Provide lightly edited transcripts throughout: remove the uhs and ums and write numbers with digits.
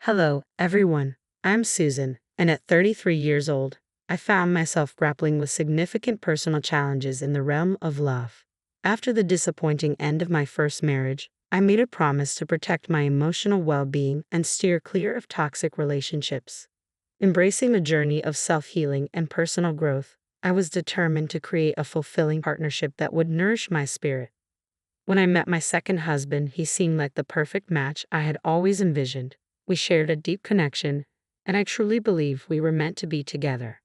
Hello, everyone. I'm Susan, and at 33 years old, I found myself grappling with significant personal challenges in the realm of love. After the disappointing end of my first marriage, I made a promise to protect my emotional well-being and steer clear of toxic relationships. Embracing a journey of self-healing and personal growth, I was determined to create a fulfilling partnership that would nourish my spirit. When I met my second husband, he seemed like the perfect match I had always envisioned. We shared a deep connection, and I truly believe we were meant to be together.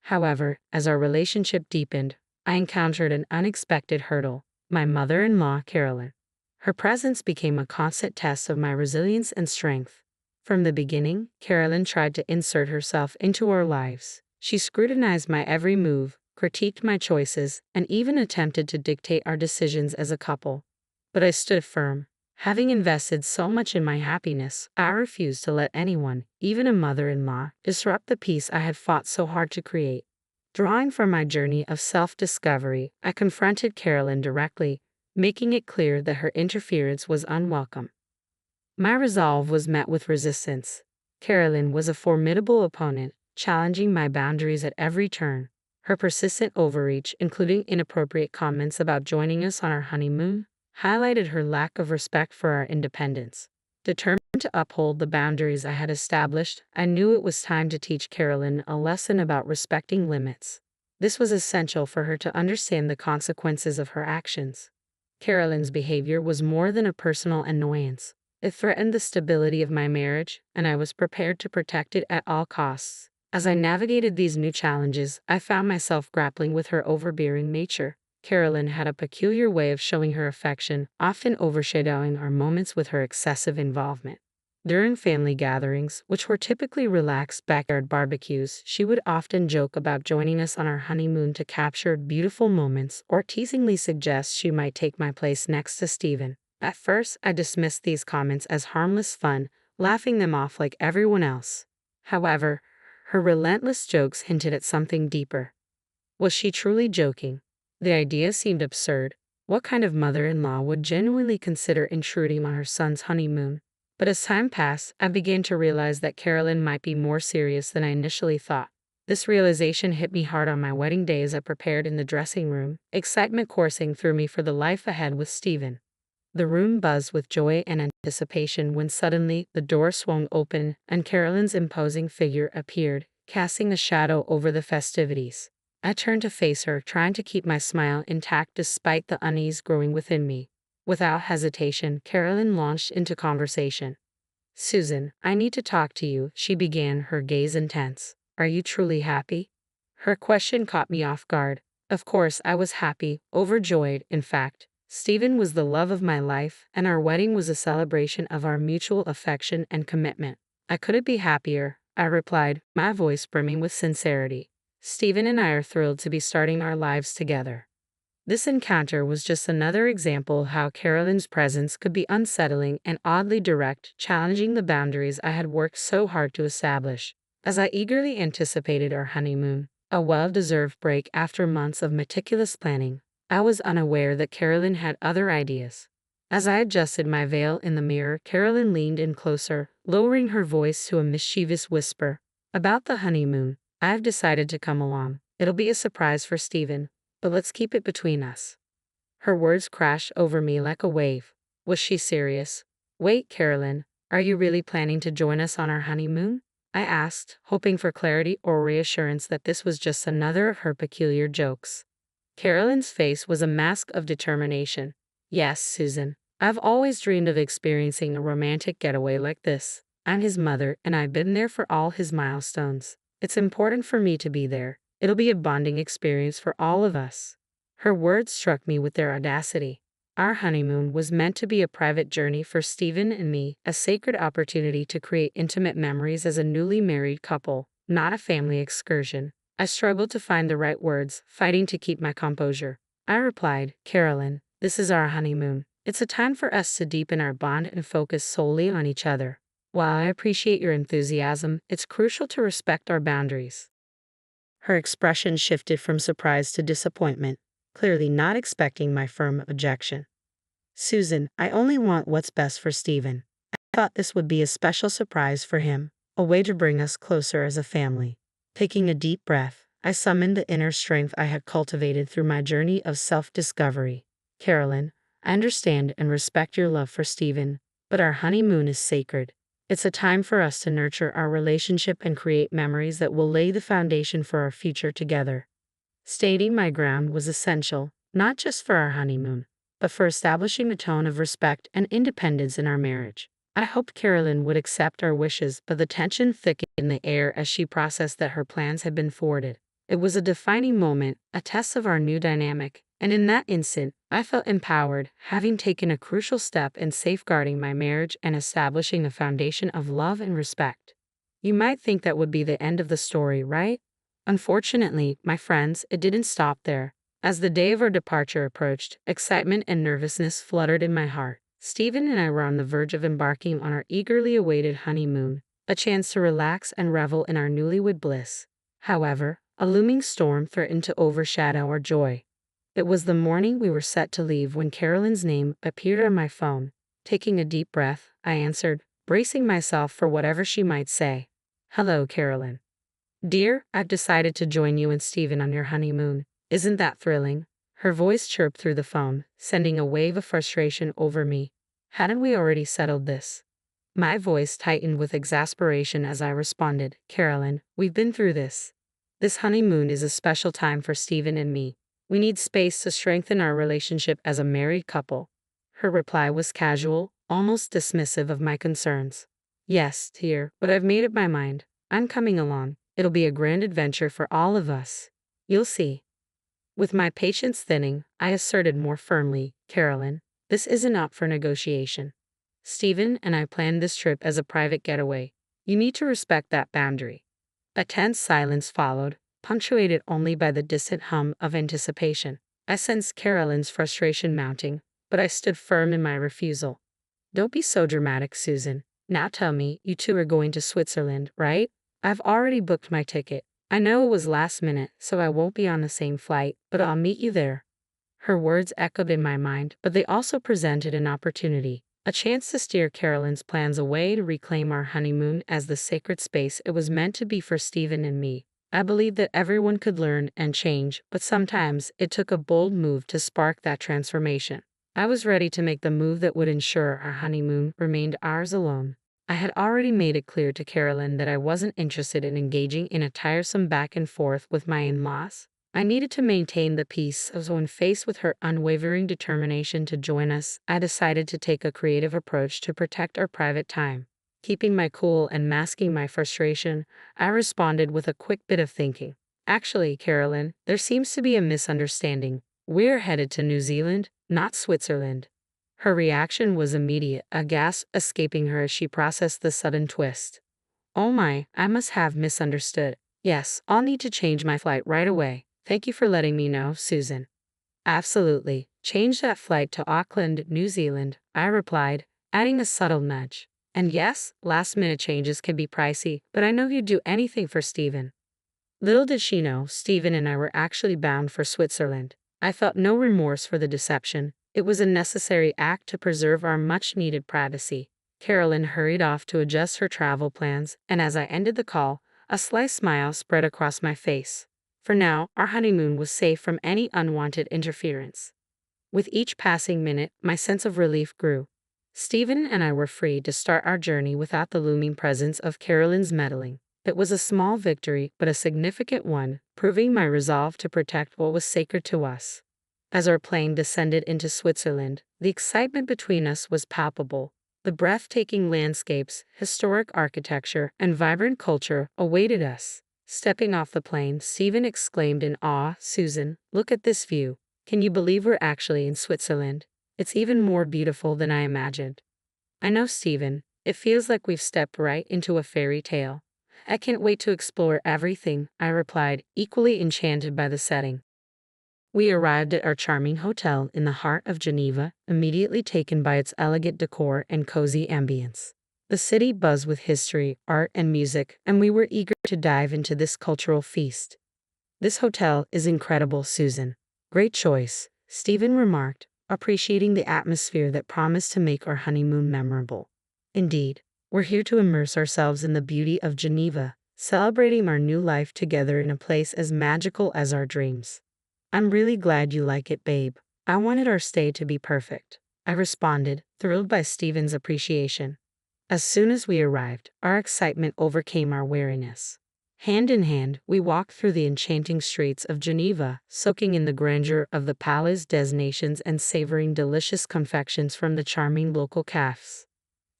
However, as our relationship deepened, I encountered an unexpected hurdle: my mother-in-law, Carolyn. Her presence became a constant test of my resilience and strength. From the beginning, Carolyn tried to insert herself into our lives. She scrutinized my every move, critiqued my choices, and even attempted to dictate our decisions as a couple. But I stood firm. Having invested so much in my happiness, I refused to let anyone, even a mother-in-law, disrupt the peace I had fought so hard to create. Drawing from my journey of self-discovery, I confronted Carolyn directly, making it clear that her interference was unwelcome. My resolve was met with resistance. Carolyn was a formidable opponent, challenging my boundaries at every turn. Her persistent overreach, including inappropriate comments about joining us on our honeymoon, highlighted her lack of respect for our independence. Determined to uphold the boundaries I had established, I knew it was time to teach Carolyn a lesson about respecting limits. This was essential for her to understand the consequences of her actions. Carolyn's behavior was more than a personal annoyance. It threatened the stability of my marriage, and I was prepared to protect it at all costs. As I navigated these new challenges, I found myself grappling with her overbearing nature. Carolyn had a peculiar way of showing her affection, often overshadowing our moments with her excessive involvement. During family gatherings, which were typically relaxed backyard barbecues, she would often joke about joining us on our honeymoon to capture beautiful moments, or teasingly suggest she might take my place next to Stephen. At first, I dismissed these comments as harmless fun, laughing them off like everyone else. However, her relentless jokes hinted at something deeper. Was she truly joking? The idea seemed absurd. What kind of mother-in-law would genuinely consider intruding on her son's honeymoon? But as time passed, I began to realize that Carolyn might be more serious than I initially thought. This realization hit me hard on my wedding day as I prepared in the dressing room, excitement coursing through me for the life ahead with Stephen. The room buzzed with joy and anticipation when suddenly the door swung open and Carolyn's imposing figure appeared, casting a shadow over the festivities. I turned to face her, trying to keep my smile intact despite the unease growing within me. Without hesitation, Carolyn launched into conversation. "Susan, I need to talk to you," she began, her gaze intense. "Are you truly happy?" Her question caught me off guard. Of course, I was happy, overjoyed, in fact. Stephen was the love of my life, and our wedding was a celebration of our mutual affection and commitment. "I couldn't be happier," I replied, my voice brimming with sincerity. "Stephen and I are thrilled to be starting our lives together." This encounter was just another example of how Carolyn's presence could be unsettling and oddly direct, challenging the boundaries I had worked so hard to establish. As I eagerly anticipated our honeymoon, a well-deserved break after months of meticulous planning, I was unaware that Carolyn had other ideas. As I adjusted my veil in the mirror, Carolyn leaned in closer, lowering her voice to a mischievous whisper. "About the honeymoon, I've decided to come along. It'll be a surprise for Stephen, but let's keep it between us." Her words crashed over me like a wave. Was she serious? "Wait, Carolyn, are you really planning to join us on our honeymoon?" I asked, hoping for clarity or reassurance that this was just another of her peculiar jokes. Carolyn's face was a mask of determination. "Yes, Susan. I've always dreamed of experiencing a romantic getaway like this. I'm his mother, and I've been there for all his milestones. It's important for me to be there. It'll be a bonding experience for all of us." Her words struck me with their audacity. Our honeymoon was meant to be a private journey for Stephen and me, a sacred opportunity to create intimate memories as a newly married couple, not a family excursion. I struggled to find the right words, fighting to keep my composure. I replied, "Carolyn, this is our honeymoon. It's a time for us to deepen our bond and focus solely on each other. While I appreciate your enthusiasm, it's crucial to respect our boundaries." Her expression shifted from surprise to disappointment, clearly not expecting my firm objection. "Susan, I only want what's best for Stephen. thought this would be a special surprise for him, a way to bring us closer as a family. Taking a deep breath, I summoned the inner strength I had cultivated through my journey of self-discovery. Carolyn, I understand and respect your love for Stephen, but our honeymoon is sacred. It's a time for us to nurture our relationship and create memories that will lay the foundation for our future together. Stating my ground was essential, not just for our honeymoon, but for establishing a tone of respect and independence in our marriage. I hoped Carolyn would accept our wishes, but the tension thickened in the air as she processed that her plans had been thwarted. It was a defining moment, a test of our new dynamic, and in that instant, I felt empowered, having taken a crucial step in safeguarding my marriage and establishing a foundation of love and respect. You might think that would be the end of the story, right? Unfortunately, my friends, it didn't stop there. As the day of our departure approached, excitement and nervousness fluttered in my heart. Stephen and I were on the verge of embarking on our eagerly awaited honeymoon, a chance to relax and revel in our newlywed bliss. However, a looming storm threatened to overshadow our joy. It was the morning we were set to leave when Carolyn's name appeared on my phone. Taking a deep breath, I answered, bracing myself for whatever she might say. "Hello, Carolyn. Dear, I've decided to join you and Stephen on your honeymoon. Isn't that thrilling?" Her voice chirped through the phone, sending a wave of frustration over me. Hadn't we already settled this? My voice tightened with exasperation as I responded, "Carolyn, we've been through this. This honeymoon is a special time for Stephen and me. We need space to strengthen our relationship as a married couple." Her reply was casual, almost dismissive of my concerns. "Yes, dear, but I've made up my mind. I'm coming along. It'll be a grand adventure for all of us. You'll see." With my patience thinning, I asserted more firmly, "Carolyn, this isn't up for negotiation. Stephen and I planned this trip as a private getaway. You need to respect that boundary." A tense silence followed, punctuated only by the distant hum of anticipation. I sensed Carolyn's frustration mounting, but I stood firm in my refusal. "Don't be so dramatic, Susan. Now tell me, you two are going to Switzerland, right? I've already booked my ticket. I know it was last minute, so I won't be on the same flight, but I'll meet you there." Her words echoed in my mind, but they also presented an opportunity, a chance to steer Carolyn's plans away to reclaim our honeymoon as the sacred space it was meant to be for Stephen and me. I believed that everyone could learn and change, but sometimes it took a bold move to spark that transformation. I was ready to make the move that would ensure our honeymoon remained ours alone. I had already made it clear to Carolyn that I wasn't interested in engaging in a tiresome back and forth with my in-laws. I needed to maintain the peace, so when faced with her unwavering determination to join us, I decided to take a creative approach to protect our private time. Keeping my cool and masking my frustration, I responded with a quick bit of thinking. "Actually, Carolyn, there seems to be a misunderstanding. We're headed to New Zealand, not Switzerland." Her reaction was immediate, a gasp escaping her as she processed the sudden twist. "Oh my, I must have misunderstood. Yes, I'll need to change my flight right away. Thank you for letting me know, Susan." "Absolutely. Change that flight to Auckland, New Zealand," I replied, adding a subtle nudge. "And yes, last-minute changes can be pricey, but I know you'd do anything for Stephen." Little did she know, Stephen and I were actually bound for Switzerland. I felt no remorse for the deception. It was a necessary act to preserve our much-needed privacy. Carolyn hurried off to adjust her travel plans, and as I ended the call, a slight smile spread across my face. For now, our honeymoon was safe from any unwanted interference. With each passing minute, my sense of relief grew. Stephen and I were free to start our journey without the looming presence of Carolyn's meddling. It was a small victory, but a significant one, proving my resolve to protect what was sacred to us. As our plane descended into Switzerland, the excitement between us was palpable. The breathtaking landscapes, historic architecture, and vibrant culture awaited us. Stepping off the plane, Stephen exclaimed in awe, "Susan, look at this view. Can you believe we're actually in Switzerland? It's even more beautiful than I imagined." "I know, Stephen. It feels like we've stepped right into a fairy tale." "I can't wait to explore everything," I replied, equally enchanted by the setting. We arrived at our charming hotel in the heart of Geneva, immediately taken by its elegant decor and cozy ambience. The city buzzed with history, art, and music, and we were eager to dive into this cultural feast. "This hotel is incredible, Susan." "Great choice," Stephen remarked, appreciating the atmosphere that promised to make our honeymoon memorable. Indeed, we're here to immerse ourselves in the beauty of Geneva, celebrating our new life together in a place as magical as our dreams. I'm really glad you like it, babe. I wanted our stay to be perfect, I responded, thrilled by Stephen's appreciation. As soon as we arrived, our excitement overcame our weariness. Hand in hand, we walked through the enchanting streets of Geneva, soaking in the grandeur of the Palais des Nations and savoring delicious confections from the charming local cafes.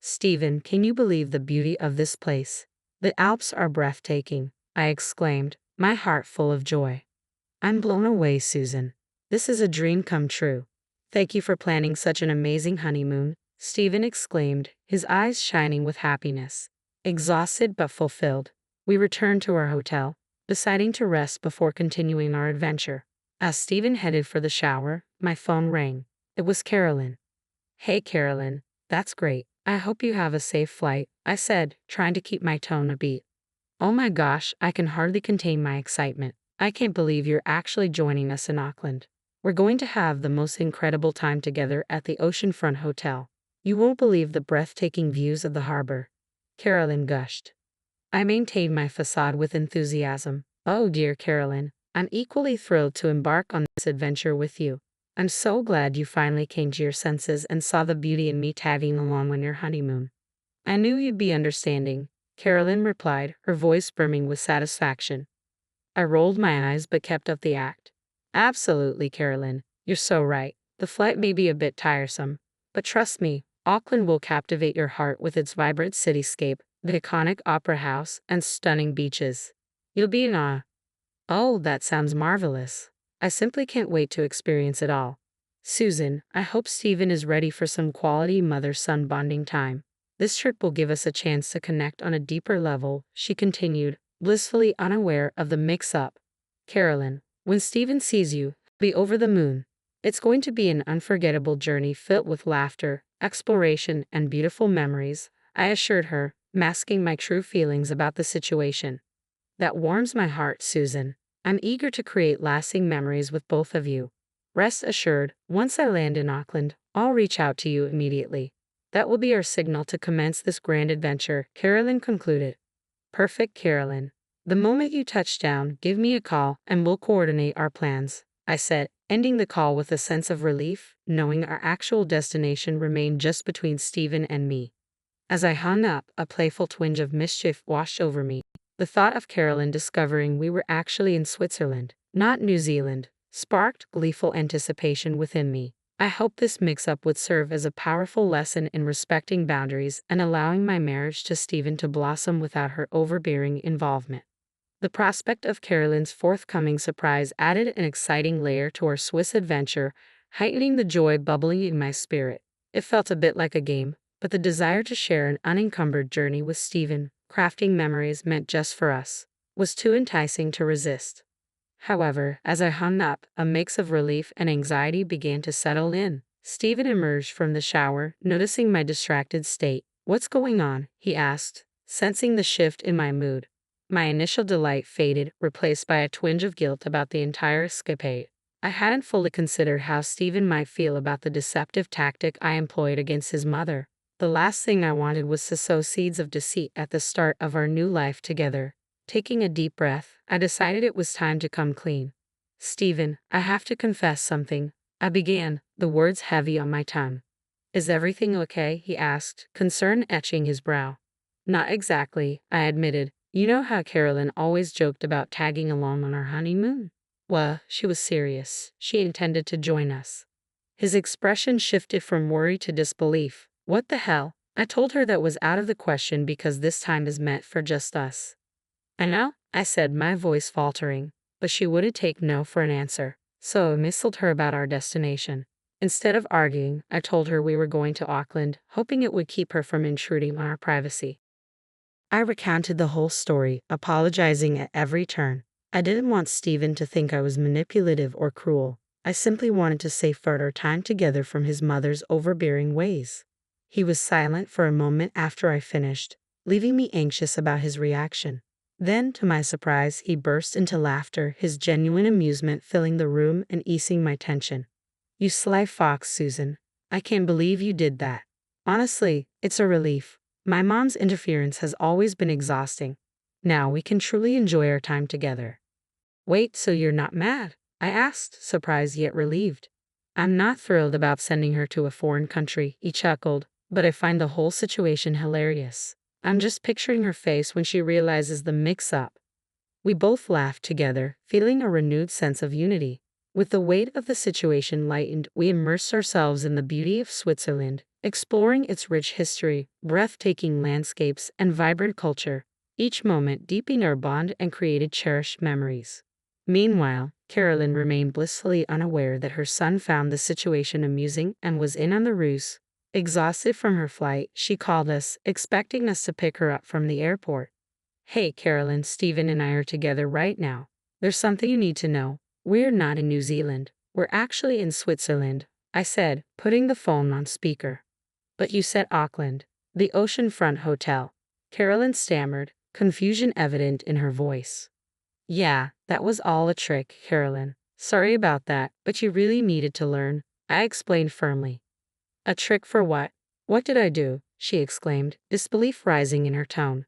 Stephen, can you believe the beauty of this place? The Alps are breathtaking, I exclaimed, my heart full of joy. I'm blown away, Susan. This is a dream come true. Thank you for planning such an amazing honeymoon, Stephen exclaimed, his eyes shining with happiness. Exhausted but fulfilled, we returned to our hotel, deciding to rest before continuing our adventure. As Stephen headed for the shower, my phone rang. It was Carolyn. Hey Carolyn, that's great. I hope you have a safe flight, I said, trying to keep my tone upbeat. Oh my gosh, I can hardly contain my excitement. I can't believe you're actually joining us in Auckland. We're going to have the most incredible time together at the Oceanfront Hotel. You won't believe the breathtaking views of the harbor. Carolyn gushed. I maintained my facade with enthusiasm. Oh dear Carolyn, I'm equally thrilled to embark on this adventure with you. I'm so glad you finally came to your senses and saw the beauty in me tagging along on your honeymoon. I knew you'd be understanding, Carolyn replied, her voice brimming with satisfaction. I rolled my eyes but kept up the act. Absolutely, Carolyn, you're so right. The flight may be a bit tiresome, but trust me, Auckland will captivate your heart with its vibrant cityscape, the iconic opera house, and stunning beaches. You'll be in awe. Oh, that sounds marvelous. I simply can't wait to experience it all. Susan, I hope Stephen is ready for some quality mother-son bonding time. This trip will give us a chance to connect on a deeper level, she continued, blissfully unaware of the mix-up. Carolyn, when Stephen sees you, be over the moon. It's going to be an unforgettable journey filled with laughter, exploration, and beautiful memories, I assured her, masking my true feelings about the situation. That warms my heart, Susan. I'm eager to create lasting memories with both of you. Rest assured, once I land in Auckland, I'll reach out to you immediately. That will be our signal to commence this grand adventure, Carolyn concluded. Perfect, Carolyn. The moment you touch down, give me a call and we'll coordinate our plans, I said, ending the call with a sense of relief, knowing our actual destination remained just between Stephen and me. As I hung up, a playful twinge of mischief washed over me. The thought of Carolyn discovering we were actually in Switzerland, not New Zealand, sparked gleeful anticipation within me. I hope this mix-up would serve as a powerful lesson in respecting boundaries and allowing my marriage to Stephen to blossom without her overbearing involvement. The prospect of Carolyn's forthcoming surprise added an exciting layer to our Swiss adventure, heightening the joy bubbling in my spirit. It felt a bit like a game, but the desire to share an unencumbered journey with Stephen, crafting memories meant just for us, was too enticing to resist. However, as I hung up, a mix of relief and anxiety began to settle in. Stephen emerged from the shower, noticing my distracted state. What's going on? He asked, sensing the shift in my mood. My initial delight faded, replaced by a twinge of guilt about the entire escapade. I hadn't fully considered how Stephen might feel about the deceptive tactic I employed against his mother. The last thing I wanted was to sow seeds of deceit at the start of our new life together. Taking a deep breath, I decided it was time to come clean. Stephen, I have to confess something, I began, the words heavy on my tongue. Is everything okay? He asked, concern etching his brow. Not exactly, I admitted. You know how Carolyn always joked about tagging along on our honeymoon? Well, she was serious. She intended to join us. His expression shifted from worry to disbelief. What the hell? I told her that was out of the question because this time is meant for just us. I know, I said, my voice faltering, but she wouldn't take no for an answer, so I mistled her about our destination. Instead of arguing, I told her we were going to Auckland, hoping it would keep her from intruding on our privacy. I recounted the whole story, apologizing at every turn. I didn't want Stephen to think I was manipulative or cruel. I simply wanted to safeguard our time together from his mother's overbearing ways. He was silent for a moment after I finished, leaving me anxious about his reaction. Then, to my surprise, he burst into laughter, his genuine amusement filling the room and easing my tension. You sly fox, Susan. I can't believe you did that. Honestly, it's a relief. My mom's interference has always been exhausting. Now we can truly enjoy our time together. Wait, so you're not mad? I asked, surprised yet relieved. I'm not thrilled about sending her to a foreign country, he chuckled, but I find the whole situation hilarious. I'm just picturing her face when she realizes the mix-up. We both laughed together, feeling a renewed sense of unity. With the weight of the situation lightened, we immersed ourselves in the beauty of Switzerland, exploring its rich history, breathtaking landscapes, and vibrant culture. Each moment deepened our bond and created cherished memories. Meanwhile, Carolyn remained blissfully unaware that her son found the situation amusing and was in on the ruse. Exhausted from her flight, she called us, expecting us to pick her up from the airport. Hey, Carolyn, Stephen and I are together right now. There's something you need to know. We're not in New Zealand. We're actually in Switzerland, I said, putting the phone on speaker. But you said Auckland, the oceanfront hotel. Carolyn stammered, confusion evident in her voice. Yeah, that was all a trick, Carolyn. Sorry about that, but you really needed to learn, I explained firmly. A trick for what? What did I do? She exclaimed, disbelief rising in her tone.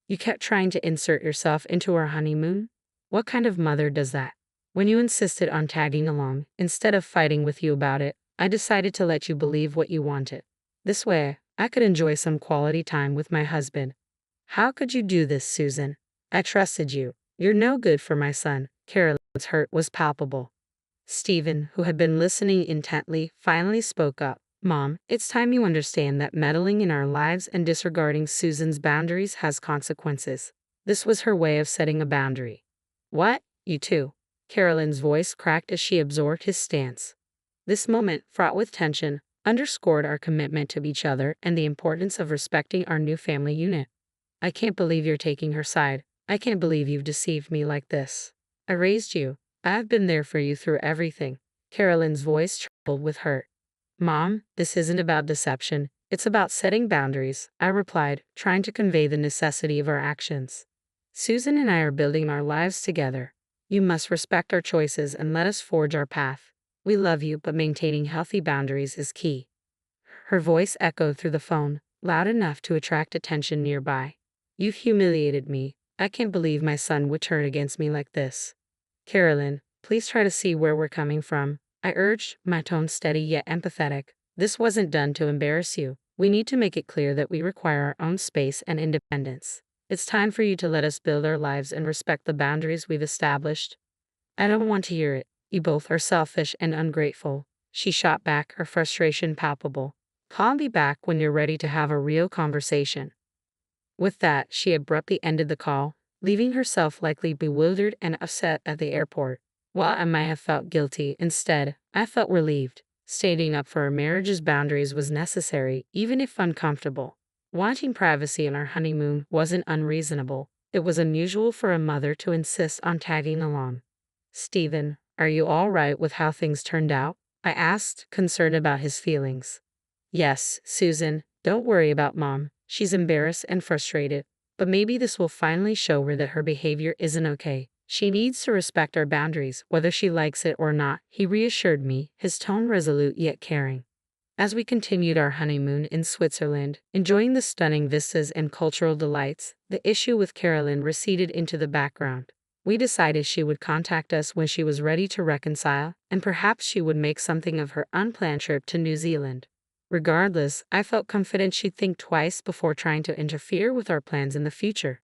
You kept trying to insert yourself into our honeymoon? What kind of mother does that? When you insisted on tagging along, instead of fighting with you about it, I decided to let you believe what you wanted. This way, I could enjoy some quality time with my husband. How could you do this, Susan? I trusted you. You're no good for my son. Carolyn's hurt was palpable. Stephen, who had been listening intently, finally spoke up. Mom, it's time you understand that meddling in our lives and disregarding Susan's boundaries has consequences. This was her way of setting a boundary. What? You too? Carolyn's voice cracked as she absorbed his stance. This moment, fraught with tension, underscored our commitment to each other and the importance of respecting our new family unit. I can't believe you're taking her side. I can't believe you've deceived me like this. I raised you. I've been there for you through everything. Carolyn's voice trembled with hurt. Mom, this isn't about deception. It's about setting boundaries, I replied, trying to convey the necessity of our actions. Susan and I are building our lives together. You must respect our choices and let us forge our path. We love you, but maintaining healthy boundaries is key. Her voice echoed through the phone, loud enough to attract attention nearby. You've humiliated me. I can't believe my son would turn against me like this. Carolyn, please try to see where we're coming from, I urged, my tone steady yet empathetic. This wasn't done to embarrass you. We need to make it clear that we require our own space and independence. It's time for you to let us build our lives and respect the boundaries we've established. I don't want to hear it. You both are selfish and ungrateful. She shot back, her frustration palpable. Call me back when you're ready to have a real conversation. With that, she abruptly ended the call, leaving herself likely bewildered and upset at the airport. While I might have felt guilty, instead, I felt relieved. Standing up for our marriage's boundaries was necessary, even if uncomfortable. Wanting privacy on our honeymoon wasn't unreasonable. It was unusual for a mother to insist on tagging along. Stephen, are you all right with how things turned out? I asked, concerned about his feelings. Yes, Susan, don't worry about Mom. She's embarrassed and frustrated, but maybe this will finally show her that her behavior isn't okay. She needs to respect our boundaries, whether she likes it or not, he reassured me, his tone resolute yet caring. As we continued our honeymoon in Switzerland, enjoying the stunning vistas and cultural delights, the issue with Carolyn receded into the background. We decided she would contact us when she was ready to reconcile, and perhaps she would make something of her unplanned trip to New Zealand. Regardless, I felt confident she'd think twice before trying to interfere with our plans in the future.